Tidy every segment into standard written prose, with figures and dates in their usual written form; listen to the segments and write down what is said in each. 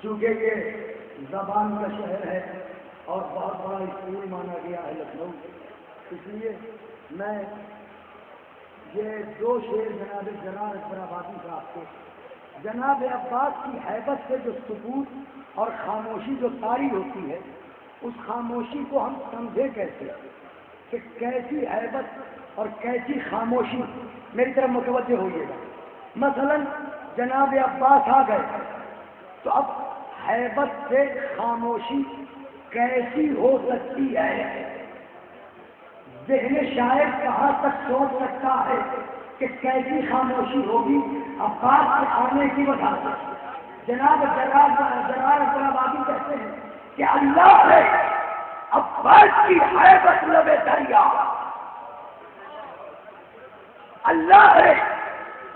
چونکہ یہ زبان کا شہر ہے اور بہت بڑا اسکول مانا گیا ہے لکھنؤ، اس لیے میں یہ دو شعر جناب جلال اکبر آبادی صاحب کے جناب عباس کی ہیبت سے جو سکوت اور خاموشی جو طاری ہوتی ہے، اس خاموشی کو ہم سمجھے کیسے کہ کیسی ہیبت اور کیسی خاموشی، میری طرف متوجہ ہوئیے گا۔ مثلا جناب عباس آ گئے تو اب ہیبت سے خاموشی کیسی ہو سکتی ہے؟ ذہن شاعر کہاں تک سوچ سکتا ہے کہ کیسی خاموشی ہوگی عباس کے آنے کی وجہ سے؟ جناب جلال اکبر آبادی کہتے ہیں کہ اللہ ہے عباس کی ہیبت لبے دریا، اللہ ہے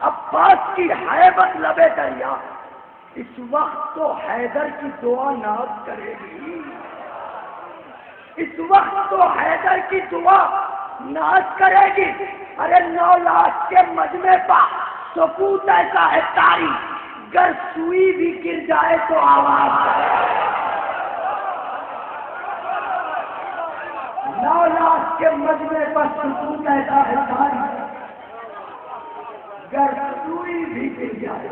عباس کی ہیبت لبے دریا۔ اس وقت تو حیدر کی دعا ناز کرے گی، اس وقت تو حیدر کی دعا ناز کرے گی۔ ارے 9 لاکھ کے مجمع پر سکوت ایسا ہے طاری، گر سوئی بھی گر جائے تو آواز کرے گی۔ 9 لاکھ کے مجمع پر سکوت ایسا ہے طاری، گر سوئی بھی گر جائے،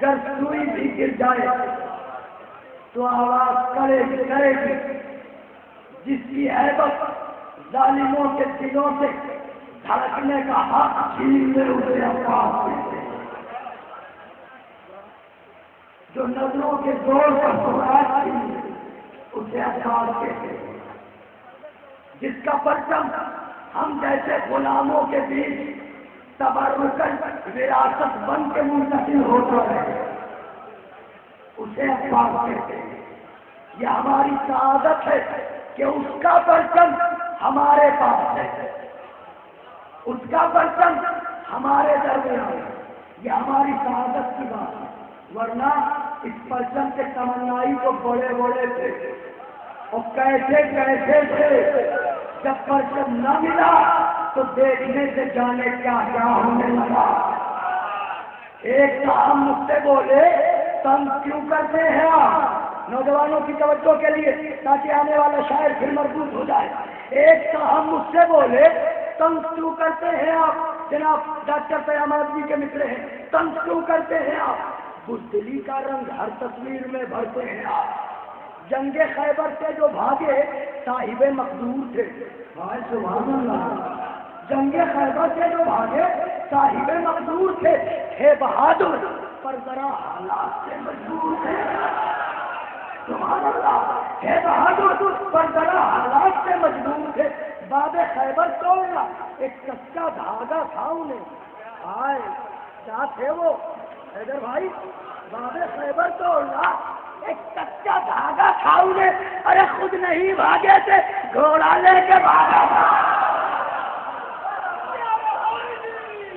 گر سوئی بھی گر جائے تو آواز کرے گی۔ جس کی ہیبت ظالموں کے دلوں سے دھڑکنے کا حق چھین لے اسے عباس کہتے ہیں، جو نظروں کے زور پر سوراخ چھین لے اسے عباس کہتے ہیں، جس کا پرچم ہم جیسے غلاموں کے بیچ تبرکن وراثت بن کے منتقل ہوتا ہے اسے عباس کہتے ہیں۔ یہ ہماری سعادت ہے کہ اس کا پرچم ہمارے پاس ہے، اس کا پرچم ہمارے درمیان ہے، یہ ہماری سعادت کی بات ہے۔ ورنہ اس پرچم کے تمنائی تو بڑے بڑے تھے اور کیسے کیسے تھے، جب پرچم نہ ملا تو دیکھنے سے جانے کیا کیا ہونے لگا۔ ایک صاحب مجھ سے بولے تنگ کیوں کرتے ہیں آپ؟ نوجوانوں کی توجہ کے لیے تاکہ آنے والا شاعر پھر مربوط ہو جائے۔ ایک صاحب مجھ سے بولے تنگ کیوں کرتے ہیں آپ؟ جناب ڈاکٹر پیام آدمی کے متر ہیں، تنگ کیوں کرتے ہیں آپ؟ بزدلی کا رنگ ہر تصویر میں بھرتے ہیں آپ۔ جنگ خیبر سے جو بھاگے صاحب مقدور تھے، سبحان اللہ، جنگ خیبر سے جو بھاگے صاحب مقدور تھے بہادر، پر ذرا حالات سے مجبور تھے۔ سبحان اللہ، ہے بہادر پر ذرا حالات سے مجبور تھے۔ باب خیبر توڑنا ایک کچا دھاگا تھا انہیں، آئے کیا تھے وہ حیدر بھائی؟ باب خیبر توڑنا ایک کچا دھاگا تھا انہیں، ارے خود نہیں بھاگے تھے، گھوڑا لے کے بھاگا تھا،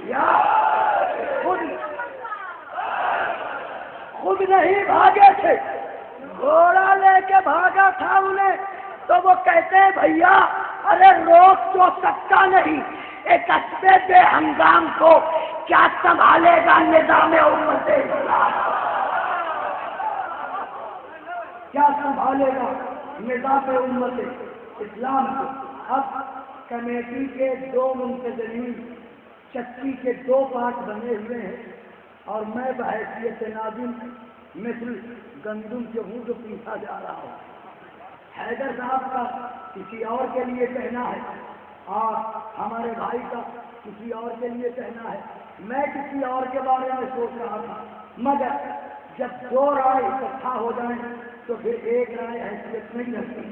یا خود نہیں بھاگے تھے، گھوڑا لے کے بھاگا تھا انہیں۔ تو وہ کہتے ہیں بھیا ارے روک تو سکتا نہیں، ایک اسبے بے ہنگام کو کیا سنبھالے گا نظام امت اسلام، کیا سنبھالے گا نظام امت اسلام کو؟ اب کمیٹی کے 2 منتظمین، چکی کے 2 پارٹ بنے ہوئے ہیں اور میں بحیثیت ناظم مثل گندم کے ہوں جو پیسا جا رہا ہوں۔ حیدر صاحب کا کسی اور کے لیے کہنا ہے اور ہمارے بھائی کا کسی اور کے لیے کہنا ہے، میں کسی اور کے بارے میں سوچ رہا تھا، مگر جب 2 رائے اکٹھا ہو جائیں تو پھر ایک رائے حیثیت نہیں رکھتی،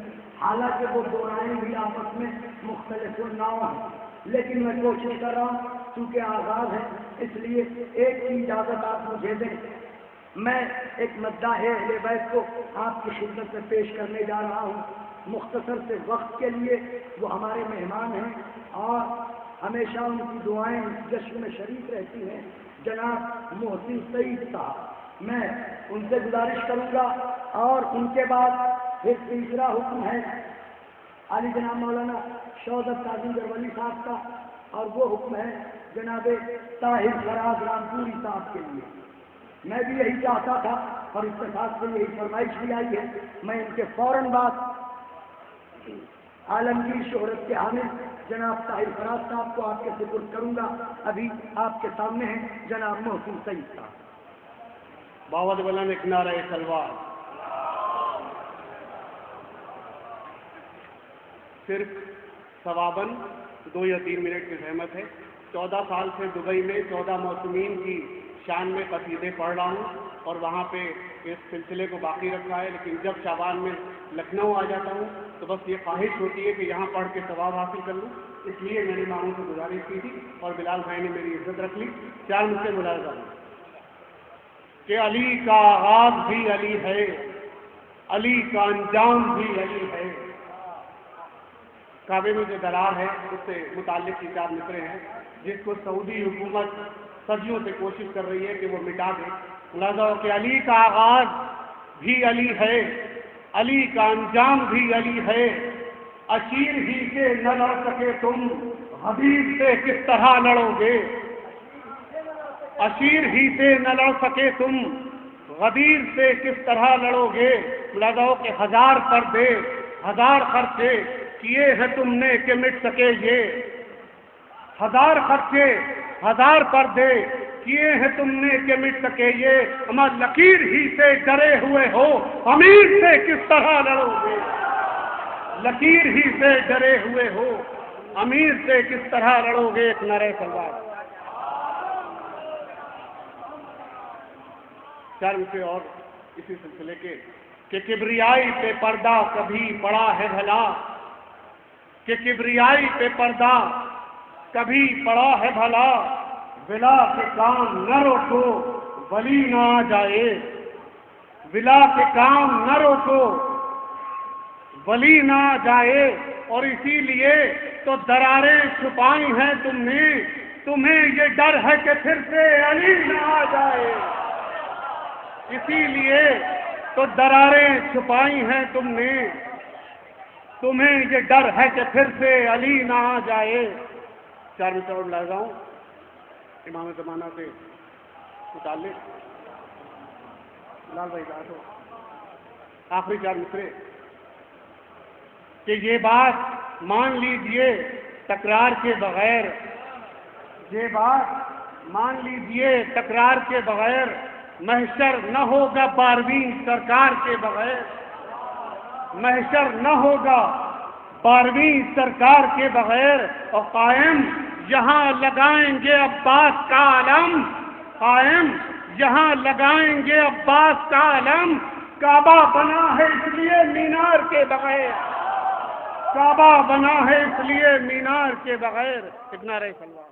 حالانکہ وہ 2 رائے بھی آپس میں مختلف النوع ہیں، لیکن میں کوشش کر رہا ہوں چونکہ آغاز ہے اس لیے ایک کی اجازت آپ مجھے دیں۔ میں ایک مداح اہل بیت کو آپ کی خدمت میں پیش کرنے جا رہا ہوں، مختصر سے وقت کے لیے۔ وہ ہمارے مہمان ہیں اور ہمیشہ ان کی دعائیں اس جشن میں شریک رہتی ہیں، جناب محسن سعید صاحب۔ میں ان سے گزارش کروں گا اور ان کے بعد پھر تیسرا حکم ہے علی جناب مولانا شوکت قاضی گرولی صاحب کا، اور وہ حکم ہے جناب طاہر فراز رامپوری صاحب کے لیے۔ میں بھی یہی چاہتا تھا اور اتفاق سے یہی فرمائش بھی آئی ہے، میں ان کے فوراً بعد عالمگیر شہرت کے حامل جناب طاہر فراز صاحب کو آپ کے سپرد کروں گا۔ ابھی آپ کے سامنے ہیں جناب محسن سعید صاحب۔ باوت بلند ایک نعرہ تلوار۔ صرف ثواباً 2 یا 3 منٹ کی زحمت ہے۔ 14 سال سے دبئی میں 14 موسمین کی شان میں قصیدے پڑھ رہا ہوں اور وہاں پہ اس سلسلے کو باقی رکھا ہے، لیکن جب شعبان میں لکھنؤ آ جاتا ہوں تو بس یہ خواہش ہوتی ہے کہ یہاں پڑھ کے ثواب حاصل کر لوں، اس لیے میں نے ماموں سے گزارش کی تھی اور بلال بھائی نے میری عزت رکھ لی۔ 4 مجھ سے ملاحظہ ہوں کہ علی کا آغاز بھی علی ہے، علی کا انجام بھی علی ہے۔ کعبے میں جو درار ہے اس سے متعلق 4 مصرے ہیں جس کو سعودی حکومت صدیوں سے کوشش کر رہی ہے کہ وہ مٹا دے۔ ملاحظہ ہو کہ علی کا آغاز بھی علی ہے، علی کا انجام بھی علی ہے، اشیر ہی سے نہ لڑ سکے تم حبیب سے کس طرح لڑو گے، اشیر ہی سے نہ لڑ سکے تم غدیر سے کس طرح لڑو گے۔ ملاحظہ ہو کہ 1000 پردے 1000 خرچے کیے ہیں تم نے کہ مٹ سکے یہ، 1000 خرچے 1000 پردے کیے ہیں تم نے کہ مٹ سکے یہ، اما لکیر ہی سے ڈرے ہوئے ہو امیر سے کس طرح لڑو گے، لکیر ہی سے ڈرے ہوئے ہو امیر سے کس طرح لڑو گے۔ ایک نعرہ تلوار۔ 4 مجھے اور اسی سلسلے کے کہ کبریائی پہ پردہ کبھی پڑا ہے بھلا، کہ کبریائی پہ پردہ کبھی پڑا ہے بھلا، ولا کے کام نہ روکو ولی نہ آ جائے، ولا کے کام نہ روکو ولی نہ آ جائے، اور اسی لیے تو دراریں چھپائی ہیں تم نے، تمہیں یہ ڈر ہے کہ پھر سے علی نہ آ جائے، اسی لیے تو دراریں چھپائی ہیں تم نے، تمہیں یہ ڈر ہے کہ پھر سے علی نہ آ جائے۔ 4 مصرے اور لا جاؤں امام زمانہ سے متعلق، لال بھائی کا آخری 4 مصرے کہ یہ بات مان لیجئے تکرار کے بغیر، یہ بات مان لیجئے تکرار کے بغیر، محشر نہ ہوگا 12ویں سرکار کے بغیر، محشر نہ ہوگا 12ویں سرکار کے بغیر، اور قائم یہاں لگائیں گے عباس کا علم، قائم یہاں لگائیں گے عباس کا علم، کعبہ بنا ہے اس لیے مینار کے بغیر، کعبہ بنا ہے اس لیے مینار کے بغیر۔ اتنا رہے سلوان۔